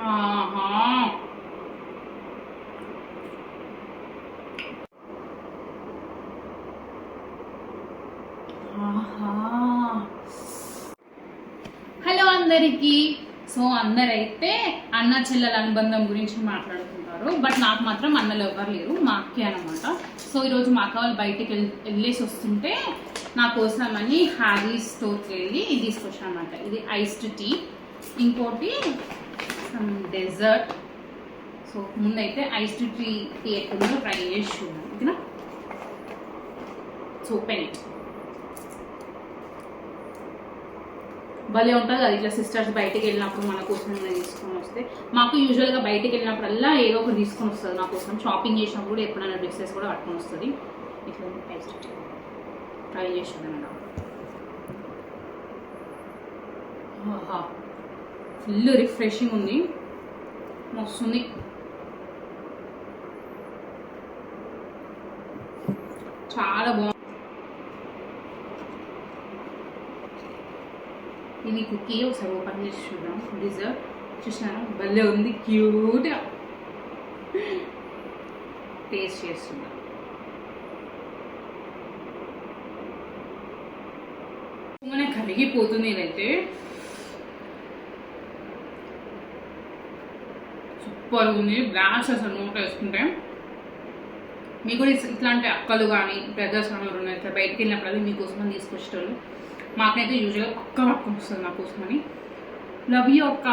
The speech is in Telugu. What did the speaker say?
ఆహా హలో అందరికీ. సో అందరైతే అన్న చెల్లెల అనుబంధం గురించి మాట్లాడుకుంటారు, బట్ నాకు మాత్రం అన్నలు ఎవరు లేరు, మా అక్కే అనమాట. సో ఈరోజు మా అక్క వాళ్ళు బయటికి వెళ్ళేసి వస్తుంటే నా కోసమని హ్యారీ స్టోర్కి వెళ్ళి ఇది తీసుకొచ్చాను అనమాట. ఇది ఐస్డ్ టీ, ఇంకోటి డెజర్ట్. సో ముందైతే ఐస్డ్ టీ ఎట్టుందో ట్రై చేసి చూడండి, ఓకేనా? So open it. భలే ఉంటుంది అది, ఇట్లా సిస్టర్స్ బయటికి వెళ్ళినప్పుడు మన కోసం తీసుకొని వస్తే. మాకు యూజువల్గా బయటికి వెళ్ళినప్పుడల్లా ఏదో ఒకటి తీసుకొని వస్తుంది నా కోసం. షాపింగ్ చేసినప్పుడు ఎప్పుడైనా డ్రెస్సెస్ కూడా పట్టుకొని వస్తుంది. ఇట్లా ట్రై చేస్తుంది అన్నమాట. ఫుల్ రిఫ్రెషింగ్ ఉంది, మస్తుంది. చాలా బాగుంది. ఇది కుకీ ఒకసారి ఓపెన్ చేసి చూద్దాం. డిజర్ట్ చూసినాను, భలే ఉంది, క్యూట్గా. టేస్ట్ చేస్తుందా? మన కరిగిపోతుంది. ఇదైతే సూపర్ ఉంది. బ్లాస్ట్ అసలు నోట్ వేసుకుంటే. మీకు కూడా ఇట్లాంటి అక్కలు కానీ బ్రదర్స్ కానీ ఉన్నాయి ఇట్లా బయటికి వెళ్ళినప్పుడు మీకోసం తీసుకొచ్చేటోళ్ళు. మాకైతే యూజువల్గా పక్క పట్టుకొని వస్తుంది నా కోసమని. లవ్ యూ అక్క.